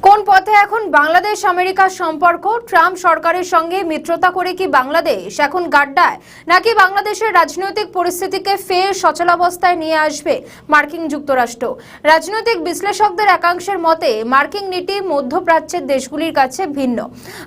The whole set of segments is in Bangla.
কোন পথে এখন বাংলাদেশ আমেরিকার সম্পর্ক? ট্রাম্প সরকারের সঙ্গে মিত্রতা করে কি বাংলাদেশ এখন গাড্ডায়, নাকি বাংলাদেশের রাজনৈতিক পরিস্থিতিকে ফের সচলাবস্থায় নিয়ে আসবে মার্কিন যুক্তরাষ্ট্র? রাজনৈতিক বিশ্লেষকদের একাংশের মতে মার্কিন নীতি মধ্যপ্রাচ্যের দেশগুলির কাছে ভিন্ন।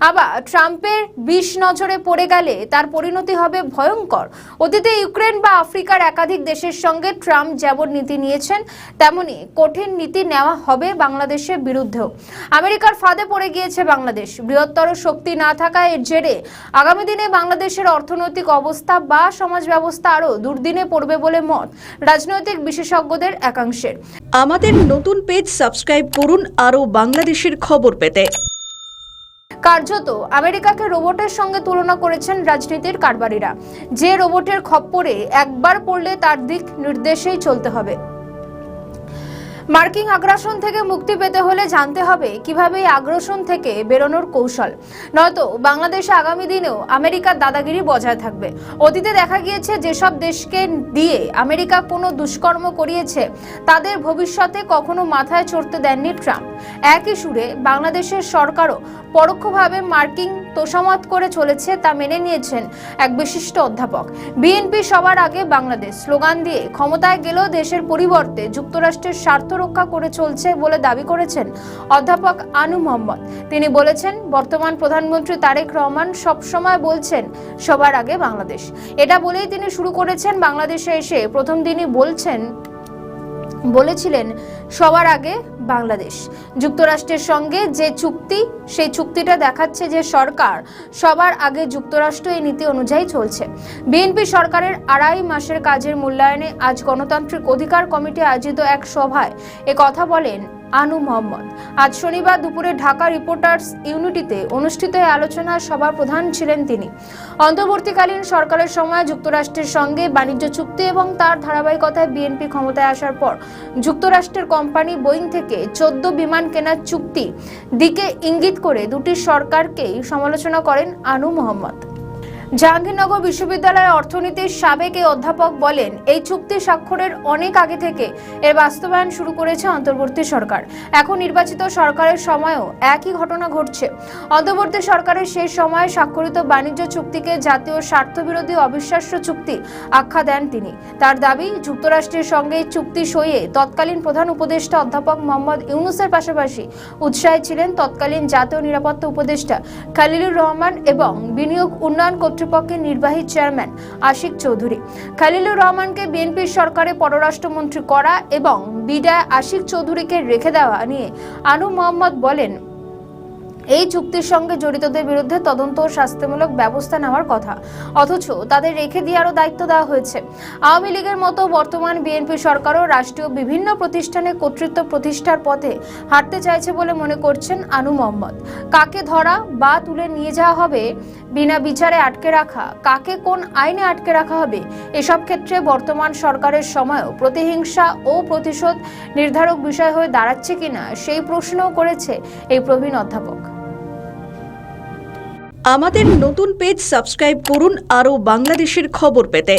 আবার ট্রাম্পের বিষ নজরে পড়ে গেলে তার পরিণতি হবে ভয়ঙ্কর। অতীতে ইউক্রেন বা আফ্রিকার একাধিক দেশের সঙ্গে ট্রাম্প যেমন নীতি নিয়েছেন, তেমনি কঠিন নীতি নেওয়া হবে বাংলাদেশের বিরুদ্ধেও। আমেরিকার ফাঁদে পড়ে গিয়েছে বাংলাদেশ। বৃহত্তর শক্তি না থাকা এর জেরে আগামী দিনে বাংলাদেশের অর্থনৈতিক অবস্থা বা সমাজ ব্যবস্থা আরো দুর্দিনে পড়বে বলে মত রাজনৈতিক বিশেষজ্ঞদের একাংশের। আমাদের নতুন পেজ সাবস্ক্রাইব করুন আরো বাংলাদেশের খবর পেতে। কার্যত আমেরিকাকে রোবটের সঙ্গে তুলনা করেছেন রাজনীতির কারবারিরা। যে রোবটের খপ্পরে একবার পড়লে তার দিক নির্দেশেই চলতে হবে। মার্কিন আগ্রাসন থেকে মুক্তি পেতে হলে জানতে হবে কিভাবে এই আগ্রাসন থেকে বেরোনোর কৌশল, নয়তো বাংলাদেশে আগামী দিনেও আমেরিকার দাদাগিরি বজায় থাকবে। অতীতে দেখা গিয়েছে যেসব দেশকে দিয়ে আমেরিকা কোনো দুষ্কর্ম করিয়েছে তাদের ভবিষ্যতে কখনো মাথায় চড়তে দেননি ট্রাম্প। একই সুরে বাংলাদেশের সরকারও পরোক্ষভাবে মার্কিন তোষামত করে চলেছে তা মেনে নিয়েছেন এক বিশিষ্ট অধ্যাপক। বিএনপি সবার আগে বাংলাদেশ স্লোগান দিয়ে ক্ষমতায় গেলেও দেশের পরিবর্তে যুক্তরাষ্ট্রের স্বার্থ রক্ষা করে চলছে বলে দাবি করেছেন অধ্যাপক আনু মোহাম্মদ। তিনি বলেছেন, বর্তমান প্রধানমন্ত্রী তারেক রহমান সবসময় বলছেন সবার আগে বাংলাদেশ। এটা বলেই তিনি শুরু করেছেন। বাংলাদেশে এসে প্রথম দিনই বলেছিলেন সবার আগে বাংলাদেশ। যুক্তরাষ্ট্রের সঙ্গে যে চুক্তি, সেই চুক্তিটা দেখাচ্ছে যে সরকার সবার আগে যুক্তরাষ্ট্র এই নীতি অনুযায়ী চলছে। বিএনপি সরকারের 2.5 মাসের কাজের মূল্যায়নে আজ গণতান্ত্রিক অধিকার কমিটি আয়োজিত এক সভায় কথা বলেন আনু মোহাম্মদ। আজ শনিবার দুপুরে ঢাকা রিপোর্টার্স ইউনিটিতে অনুষ্ঠিত এই আলোচনায় সভার প্রধান ছিলেন তিনি। অন্তর্বর্তীকালীন সরকারের সময় যুক্তরাষ্ট্রের সঙ্গে বাণিজ্য চুক্তি এবং তার ধারাবাহিকতায় বিএনপি ক্ষমতায় আসার পর যুক্তরাষ্ট্রের কোম্পানি বোয়িং থেকে 14 বিমান কেনার চুক্তি দিকে ইঙ্গিত করে দুটি সরকারকেই সমালোচনা করেন আনু মোহাম্মদ। জাহাঙ্গীরনগর বিশ্ববিদ্যালয়ের অর্থনীতির সাবেক এই অধ্যাপক বলেন, এই চুক্তি স্বাক্ষরের অনেক আগে থেকে এর বাস্তবায়ন শুরু করেছে অন্তর্বর্তী সরকার। এখন নির্বাচিত সরকারের সময়ও একই ঘটনা ঘটছে। অন্তর্বর্তী সরকারের সেই সময়ে স্বাক্ষরিত বাণিজ্য চুক্তিকে জাতীয় স্বার্থবিরোধী অবিশ্বাস্য চুক্তি আখ্যা দেন তিনি। তার দাবি, যুক্তরাষ্ট্রের সঙ্গে চুক্তি সইয়ে তৎকালীন প্রধান উপদেষ্টা অধ্যাপক মোহাম্মদ ইউনূসের পাশাপাশি উৎসাহী ছিলেন তৎকালীন জাতীয় নিরাপত্তা উপদেষ্টা খালিলুর রহমান এবং বিনিয়োগ উন্নয়ন কর্তৃপক্ষের নির্বাহী চেয়ারম্যান আশিক চৌধুরী। খালিলুর রহমানকে বিএনপির সরকারে পররাষ্ট্রমন্ত্রী করা এবং বিদায় আশিক চৌধুরীকে রেখে দেওয়া নিয়ে আনু মোহাম্মদ বলেন, এই চুক্তির সঙ্গে জড়িতদের বিরুদ্ধে তদন্ত ও শাস্তিমূলক ব্যবস্থা নেওয়ার কথা, অথচ তাদের রেখে দিয়ে আরও দায়িত্ব দেওয়া হয়েছে। আওয়ামী লীগের মতো বর্তমান বিএনপি সরকারও রাষ্ট্রীয় বিভিন্ন প্রতিষ্ঠানে কর্তৃত্ব প্রতিষ্ঠার পথে হাঁটতে চাইছে বলে মনে করছেন আনু মোহাম্মদ। কাকে ধরা বা তুলে নিয়ে যাওয়া হবে, বিনা বিচারে আটকে রাখা, কাকে কোন আইনে আটকে রাখা হবে, এসব ক্ষেত্রে বর্তমান সরকারের সময়ও প্রতিহিংসা ও প্রতিশোধ নির্ধারক বিষয় হয়ে দাঁড়াচ্ছে কিনা সেই প্রশ্নও করেছে এই প্রবীণ অধ্যাপক। আমাদের নতুন পেজ সাবস্ক্রাইব করুন আরো বাংলাদেশের খবর পেতে।